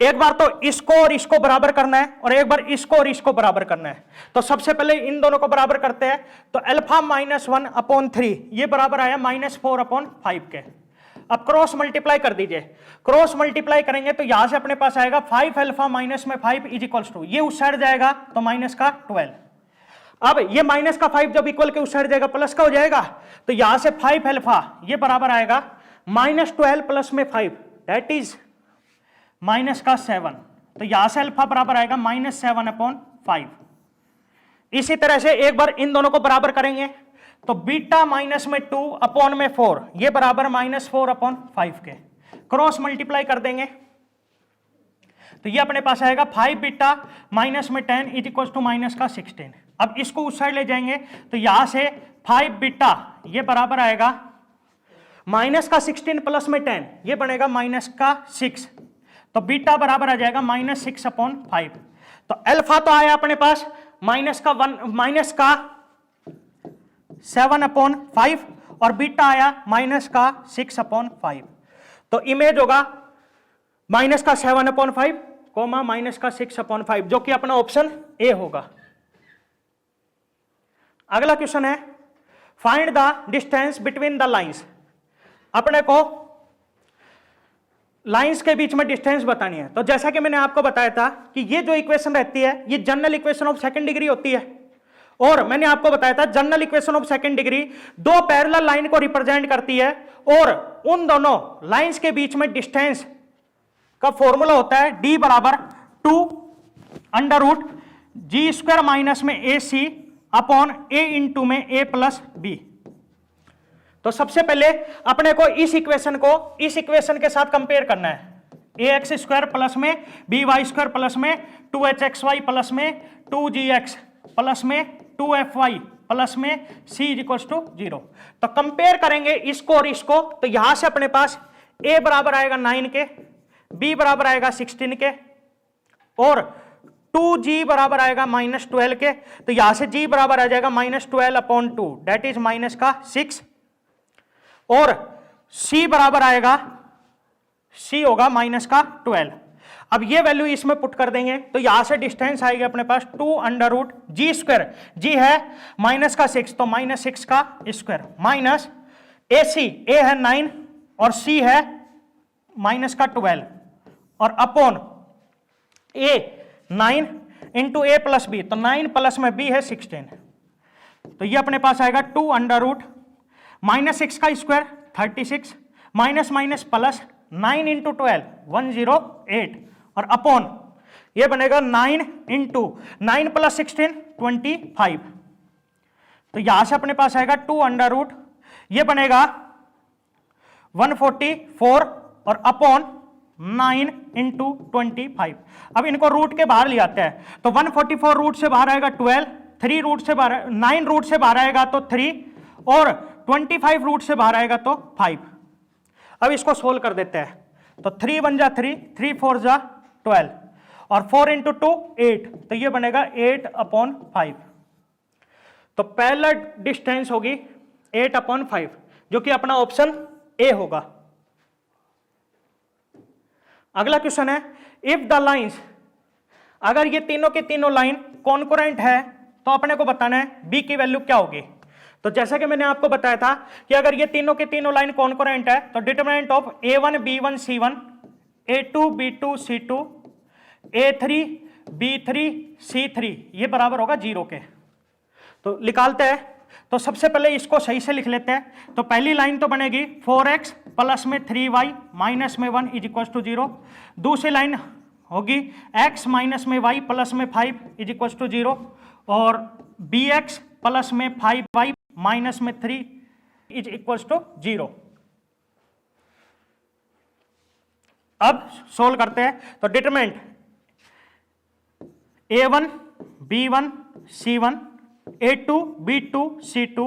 एक बार तो इसको और इसको बराबर करना है और एक बार इसको और इसको बराबर करना है। तो सबसे पहले इन दोनों को बराबर करते हैं, तो अल्फा -1 अपॉन 3 ये बराबर आया -4 अपॉन 5 के। अब क्रॉस मल्टीप्लाई कर दीजिए, क्रॉस मल्टीप्लाई करेंगे तो यहां से अपने पास आएगा 5 अल्फा माइनस में 5 इज इक्वल्स टू, ये उस साइड जाएगा तो माइनस का 12। अब ये माइनस का 5 जब इक्वल के उस साइड जाएगा प्लस का हो जाएगा, तो यहां से 5 अल्फा ये बराबर आएगा -12 प्लस में 5 दैट इज माइनस का 7, तो यहां से अल्फा बराबर आएगा -7 अपॉन 5। इसी तरह से एक बार इन दोनों को बराबर करेंगे तो बीटा माइनस में 2 अपॉन में 4 ये बराबर -4 अपॉन 5 के। क्रॉस मल्टीप्लाई कर देंगे तो ये अपने पास आएगा 5 बीटा माइनस में 10 इज इक्वल टू माइनस का 16। अब इसको उस साइड ले जाएंगे तो यहां से 5 बीटा ये बराबर आएगा माइनस का 16 प्लस में 10 ये बनेगा माइनस का 6, तो बीटा बराबर आ जाएगा -6 अपॉन 5। तो अल्फा तो आया अपने पास माइनस का 7 अपॉन 5 और बीटा आया माइनस का 6 अपॉन 5, तो इमेज होगा माइनस का 7 अपॉन 5 कोमा माइनस का 6 अपॉन 5 जो कि अपना ऑप्शन ए होगा। अगला क्वेश्चन है find the distance between the lines. अपने को लाइंस के बीच में डिस्टेंस बतानी है। तो जैसा कि मैंने आपको बताया था कि ये जो इक्वेशन रहती है ये general equation of second degree होती है, और मैंने आपको बताया था general equation of second degree दो पैरेलल लाइन को रिप्रेजेंट करती है और उन दोनों लाइंस के बीच में डिस्टेंस का फॉर्मूला होता है d बराबर 2 under root g square minus में ए सी अपॉन ए इंटू में ए प्लस बी। तो सबसे पहले अपने को इस इक्वेशन के साथ कंपेयर करना है, ए एक्स स्क्वायर प्लस में बी वाई स्क्वायर प्लस में 2hxy प्लस में 2gx प्लस में 2fy प्लस में c इज इक्वल टू 0। तो कंपेयर करेंगे इसको और इसको, तो यहां से अपने पास a बराबर आएगा 9 के, b बराबर आएगा 16 के और 2g बराबर आएगा -12 के, तो यहां से g बराबर आ जाएगा -12 अपॉन 2 दैट इज माइनस का 6 और c बराबर आएगा, c होगा माइनस का 12। अब ये वैल्यू इसमें पुट कर देंगे तो यहां से डिस्टेंस आएगी अपने पास 2 अंडर रूट जी स्क्वायर, जी है माइनस का 6 तो -6 का स्क्वायर माइनस ए सी, ए है 9 और c है माइनस का 12 और upon a 9 into a plus b, तो 9 प्लस में b है 16, तो ये अपने पास आएगा 2 अंडर रूट -6 का square 36 minus minus plus 9 into 12 108 और अपॉन ये बनेगा 9 इंटू 9 प्लस 16 25, तो यहां से अपने पास आएगा 2 अंडर रूट ये बनेगा 144 और अपॉन 9 इंटू 25। अब इनको रूट के बाहर ले आते हैं तो 144 रूट से बाहर आएगा 12, 3 रूट से बाहर 9 रूट से बाहर आएगा तो 3 और 25 रूट से बाहर आएगा तो 5। अब इसको सोल्व कर देते हैं तो 3 1 जा 3, 3 4 जा 12 और 4 इंटू 2 8, तो ये बनेगा 8 अपॉन 5। तो पहला डिस्टेंस होगी 8 अपॉन 5 जो कि अपना ऑप्शन ए होगा। अगला क्वेश्चन है इफ द लाइंस, अगर ये तीनों के तीनों लाइन कॉन्करेंट है तो अपने को बताना है बी की वैल्यू क्या होगी। तो जैसा कि मैंने आपको बताया था कि अगर ये तीनों के तीनों लाइन कॉन्करेंट है तो determinant of a1 b1 c1 a2 b2 c2 a3 b3 c3 ये बराबर होगा 0 के। तो निकालते हैं, तो सबसे पहले इसको सही से लिख लेते हैं। तो पहली लाइन तो बनेगी 4x प्लस में 3y माइनस में 1 इज इक्वल टू 0। दूसरी लाइन होगी x माइनस में y प्लस में 5 इज इक्वल टू 0 और bx प्लस में 5y माइनस में 3 इज इक्वल टू 0। अब सोल्व करते हैं तो determinant a1 b1 c1 a2 b2 c2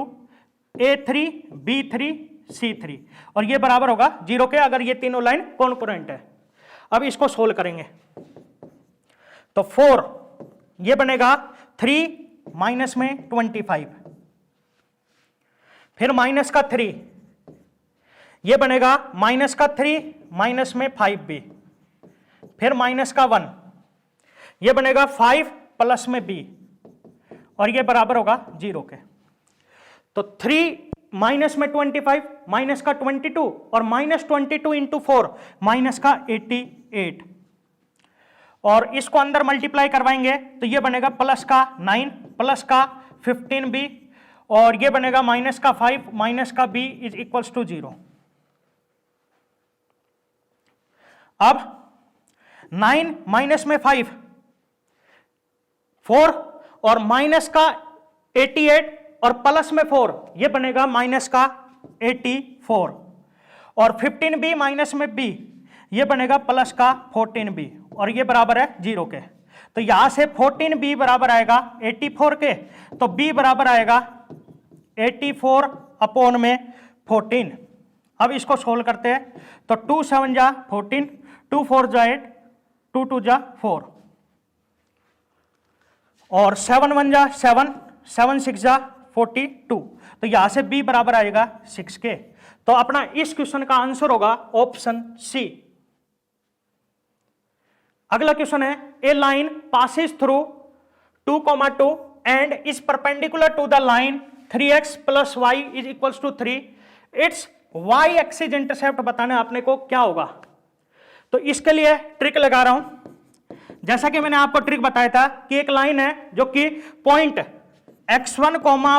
a3 b3 c3 और ये बराबर होगा 0 के अगर ये तीनों लाइन कॉन्करेंट है। अब इसको सोल्व करेंगे तो 4 ये बनेगा 3 माइनस में 25, फिर माइनस का 3 ये बनेगा माइनस का 3 माइनस में 5b, फिर माइनस का 1 ये बनेगा 5 प्लस में b और ये बराबर होगा 0 के। तो 3 माइनस में 25 माइनस का 22 और माइनस 22 इंटू 4 माइनस का 88 और इसको अंदर मल्टीप्लाई करवाएंगे तो ये बनेगा प्लस का 9 प्लस का 15b और ये बनेगा माइनस का 5 माइनस का b इज इक्वल्स टू 0। अब 9 माइनस में 5 4 और माइनस का 88 और प्लस में 4 ये बनेगा माइनस का 84 और 15b माइनस में b ये बनेगा प्लस का 14b और ये बराबर है 0 के। तो यहां से 14b बराबर आएगा 84 के, तो b बराबर आएगा 84 अपॉन में 14। अब इसको सोल्व करते हैं तो 2 7 जा 14, 2 4 जा 8, 2 2 जा 4 और 7 1 जा 7, 7 6 जा 42। तो यहां से b बराबर आएगा 6 के। तो अपना इस क्वेश्चन का आंसर होगा ऑप्शन सी। अगला क्वेश्चन है a line passes through 2,2 and is perpendicular to the line 3x plus Y is equals to 3, it's y axis intercept बताना आपने को क्या होगा। तो इसके लिए ट्रिक लगा रहा हूं। जैसा कि मैंने आपको ट्रिक बताया था कि एक लाइन है जो कि पॉइंट x1,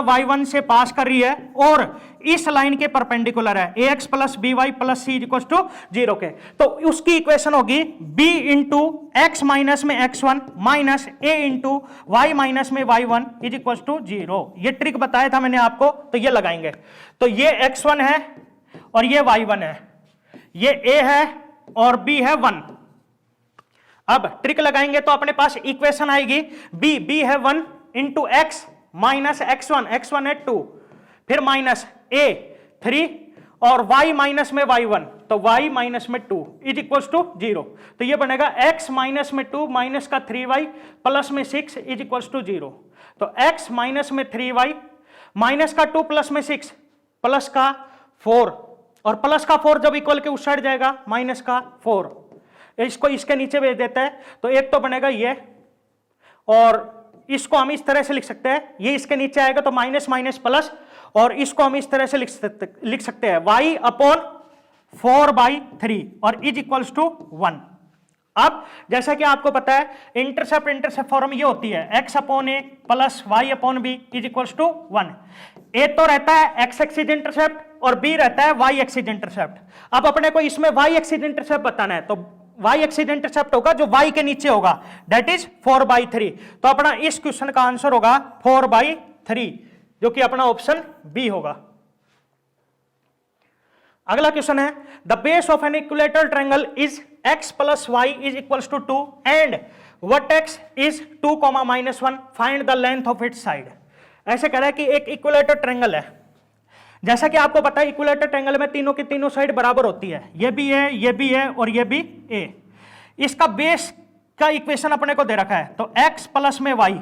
y1 से पास कर रही है और इस लाइन के परपेंडिकुलर है ax plus B y plus c equal to 0 के। तो उसकी इक्वेशन होगी b इंटू एक्स माइनस में x1 minus a into y minus में y1 इज इक्वल टू 0। ये ट्रिक बताया था मैंने आपको, तो ये लगाएंगे। तो ये x1 है और ये y1 है, ये a है और b है 1। अब ट्रिक लगाएंगे तो अपने पास इक्वेशन आएगी b है 1 इंटू एक्स माइनस x1 है 2, फिर माइनस a 3 और y माइनस में y1, तो y माइनस में 2 इज इक्वल टू 0। तो ये बनेगा x माइनस में 2 माइनस का 3y प्लस में 6 इज इक्वल टू 0। तो x माइनस में 3y माइनस का 2 प्लस में 6 प्लस का 4 और प्लस का 4 जब इक्वल के उस साइड जाएगा माइनस का 4, इसको इसके नीचे भेज देता है। तो एक तो बनेगा ये और इसको हम इस तरह से लिख सकते हैं, ये इसके नीचे आएगा तो माइनस माइनस प्लस और इसको हम इस तरह से लिख सकते हैं y अपॉन 4/3 और इज इक्वल्स टू 1। अब जैसा कि आपको पता है इंटरसेप्ट फॉर्म ये होती है x upon a plus y upon b is equals to 1। a तो रहता है x एक्सिस इंटरसेप्ट और b रहता है y एक्सिस इंटरसेप्ट। अब अपने को इसमें y एक्सिस इंटरसेप्ट बताना है, तो y एक्सिस इंटरसेप्ट होगा जो y के नीचे होगा, दैट इज 4/3। तो अपना इस क्वेश्चन का आंसर होगा 4/3 जो कि अपना ऑप्शन बी होगा। अगला क्वेश्चन है the base of an equilateral triangle is x plus Y is equals to 2 and vertex is 2, -1 find the length of its side. ऐसे कह रहा है कि एक इक्विलेटरल ट्रायंगल है, जैसा कि आपको पता है इक्विलेटरल ट्रायंगल में तीनों की तीनों साइड बराबर होती है, ये भी है, ये भी है और ये भी है। इसका बेस का इक्वेशन अपने को दे रखा है, तो x प्लस में y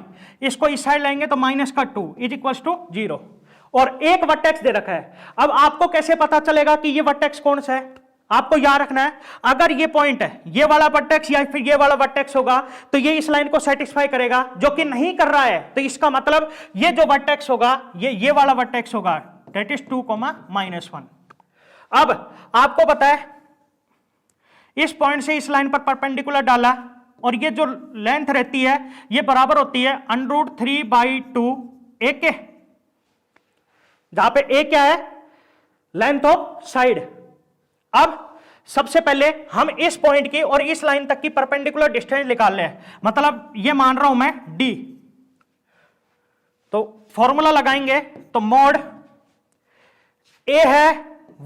इसको इस साइड लाएंगे तो माइनस का 2 इज इक्वल्स टू 0 और एक वर्टेक्स दे रखा है। अब आपको कैसे पता चलेगा कि ये वर्टेक्स कौन सा है? आपको याद रखना है अगर ये पॉइंट है, ये वाला वर्टेक्स या फिर ये वाला वर्टेक्स होगा तो ये इस लाइन को सेटिस्फाई करेगा, जो कि नहीं कर रहा है तो इसका मतलब ये जो वर्टेक्स होगा ये वाला वर्टेक्स होगा, दैट इज 2, -1। अब आपको पता है इस पॉइंट से इस लाइन पर परपेंडिकुलर डाला और ये जो लेंथ रहती है ये बराबर होती है √3/2 a के, जहां पे a क्या है? Length of side. अब सबसे पहले हम इस पॉइंट की और इस लाइन तक की परपेंडिकुलर डिस्टेंस निकाल लें, मतलब ये मान रहा हूं मैं d। तो फॉर्मूला लगाएंगे तो मॉड a है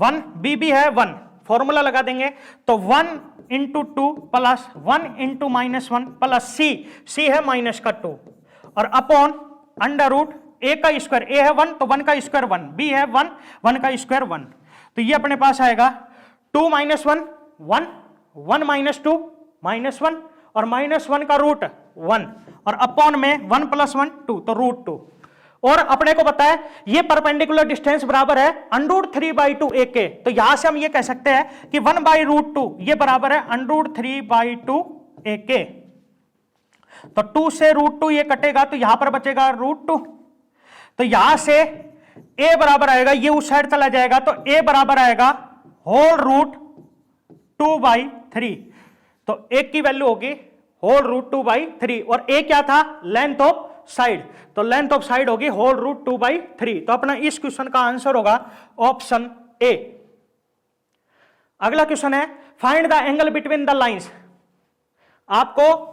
1, b भी है 1, फॉर्मूला लगा देंगे तो 1 × 2 प्लस 1 × -1 प्लस c है माइनस का 2 और अपॉन √a का स्क्वायर, a है 1 तो 1 का स्क्वायर 1, b है 1 1 का स्क्वायर 1। तो ये अपने पास आएगा 2 - 1 1 1 माइनस 2 -1 और -1 का रूट 1 और अपॉन में 1 + 1 2 तो √2 और अपने को पता है ये परपेंडिकुलर डिस्टेंस बराबर है √3/2 AK। तो यहां से हम ये कह सकते हैं कि 1/√2 ये बराबर है √3/2 AK। तो 2 से √2 ये कटेगा तो यहां पर बचेगा √2। तो यहां से a बराबर आएगा, ये उस साइड चला जाएगा तो a बराबर आएगा √2/3। तो a की वैल्यू होगी √2/3 और a क्या था, लेंथ ऑफ साइड, तो लेंथ ऑफ साइड होगी √2/3। तो अपना इस क्वेश्चन का आंसर होगा ऑप्शन ए। अगला क्वेश्चन है find the angle between the lines. आपको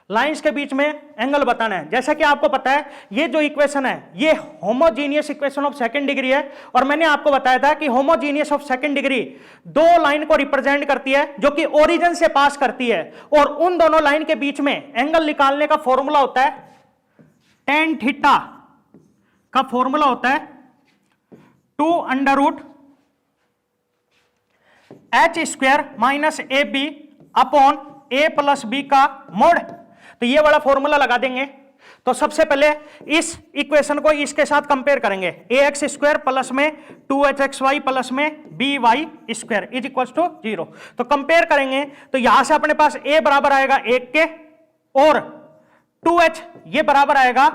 लाइंस के बीच में एंगल बताना है। जैसा कि आपको पता है ये जो इक्वेशन है ये homogeneous equation of second degree है और मैंने आपको बताया था कि होमोजीनियस ऑफ सेकंड डिग्री दो लाइन को रिप्रेजेंट करती है जो कि ओरिजिन से पास करती है और उन दोनों लाइन के बीच में एंगल निकालने का फॉर्मूला होता है tan थीटा का फॉर्मूला होता है 2√h² - AB upon a + b का मोड। तो ये वाला फॉर्मूला लगा देंगे। तो सबसे पहले इस इक्वेशन को इसके साथ कंपेयर करेंगे, ax² प्लस में 2hxy प्लस में by² इज इक्वल टू 0। तो कंपेयर करेंगे तो यहां से अपने पास a बराबर आएगा 1 के और 2h ये बराबर आएगा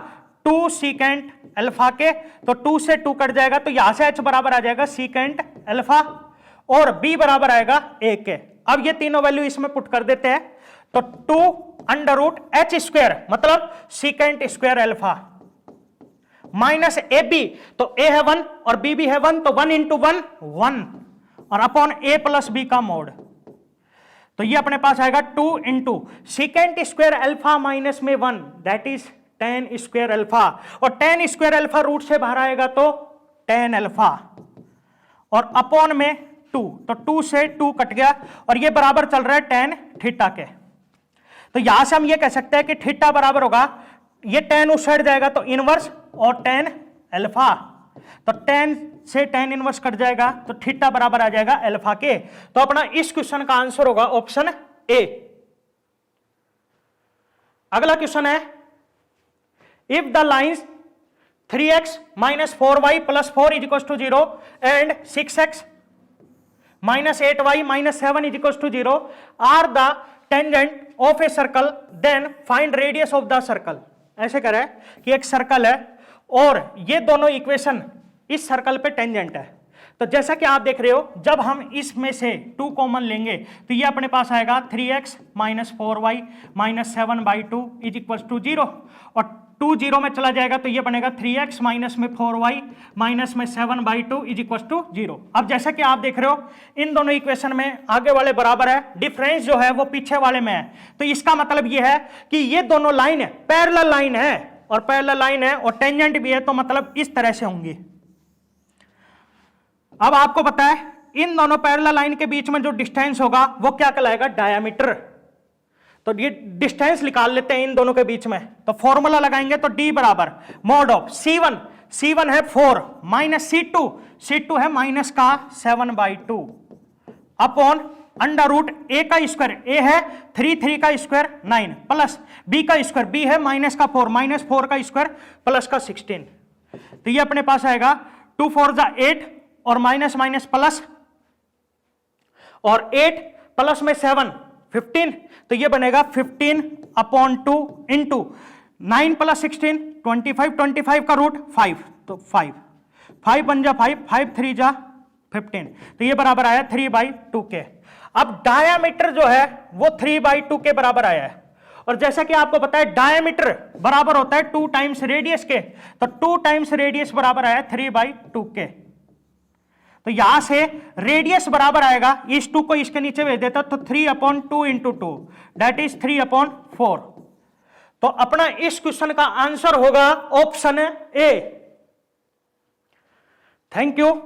2 सीकेंट अल्फा के। तो 2 से 2 कट जाएगा तो यहां से h बराबर आ जाएगा सीकेंट अल्फा और b बराबर आएगा 1 के। अब ये तीनों वैल्यू इसमें पुट कर देते हैं तो 2√h² मतलब secant square alpha minus AB, तो a है 1 और b भी है 1 तो 1 × 1 1 और अपॉन a + b का मोड। तो ये अपने पास आएगा 2 × सीकेंट स्क्वायर अल्फा माइनस में 1 that is tan square alpha और tan स्क्वायर अल्फा रूट से बाहर आएगा तो tan अल्फा और अपॉन में 2 तो 2 से 2 कट गया और ये बराबर चल रहा है tan थीटा के। तो यहां से हम ये कह सकते हैं कि थीटा बराबर होगा, ये tan उस साइड जाएगा तो इनवर्स और tan अल्फा, तो tan से tan इनवर्स कट जाएगा तो थीटा बराबर आ जाएगा अल्फा के। तो अपना इस क्वेश्चन का आंसर होगा ऑप्शन ए। अगला क्वेश्चन है if the lines 3x - 4y + 4 = 0 and 6x - 8y - 7 = 0 are the tangent of a circle then find radius of the circle. ऐसे कह रहा है कि एक सर्कल है और ये दोनों इक्वेशन इस सर्कल पे टेंजेंट है। तो जैसा कि आप देख रहे हो जब हम इसमें से 2 कॉमन लेंगे तो ये अपने पास आएगा 3x - 4y - 7/2 = 0 और 2 0 में चला जाएगा तो ये बनेगा 3x - 4y - 7/2 = 0। अब जैसा कि आप देख रहे हो इन दोनों इक्वेशन में आगे वाले बराबर है, डिफरेंस जो है वो पीछे वाले में है। तो इसका मतलब ये है कि ये दोनों लाइन पैरेलल लाइन है और पैरेलल लाइन है और टेंजेंट भी है, तो मतलब इस तरह से होंगी। अब आपको पता है इन दोनों पैरेलल लाइन के बीच में जो डिस्टेंस होगा वो क्या कहलाएगा, डायामीटर। तो ये डिस्टेंस निकाल लेते हैं इन दोनों के बीच में। तो फॉर्मूला लगाएंगे तो d बराबर मॉड ऑफ C1 है 4 माइनस C2 है माइनस का 7/2 अपॉन √a का स्क्वायर, a है 3 का स्क्वायर 9 प्लस b का स्क्वायर, b है माइनस का 4 -4 का स्क्वायर प्लस का 16। तो ये अपने पास आएगा 2 4 8 और माइनस माइनस प्लस और 8 प्लस में 7 15, तो ये बनेगा 15/2 इंटू 9 + 16 25 का रूट 5 तो 5 बन जा 5 3 जा 15, तो ये बराबर आया 3/2 के। अब डायामीटर जो है वो 3/2 के बराबर आया है और जैसा कि आपको पता है डायामीटर बराबर होता है 2 टाइम्स रेडियस के, तो 2 टाइम्स रेडियस बराबर आया 3/2 के। तो यहां से रेडियस बराबर आएगा, इस 2 को इसके नीचे भेज देता तो 3/2 × 2 दैट इज 3/4। तो अपना इस क्वेश्चन का आंसर होगा ऑप्शन ए। Thank you.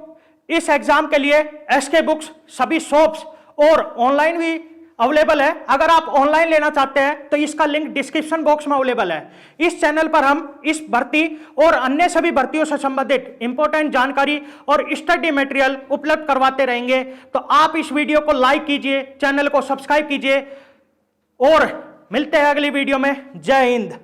इस एग्जाम के लिए एसके बुक्स सभी शॉप्स और ऑनलाइन भी अवेलेबल है। अगर आप ऑनलाइन लेना चाहते हैं तो इसका लिंक डिस्क्रिप्शन बॉक्स में अवेलेबल है। इस चैनल पर हम इस भर्ती और अन्य सभी भर्तियों से संबंधित इंपॉर्टेंट जानकारी और स्टडी मटेरियल उपलब्ध करवाते रहेंगे। तो आप इस वीडियो को लाइक कीजिए, चैनल को सब्सक्राइब कीजिए और मिलते हैं अगली वीडियो में। जय हिंद।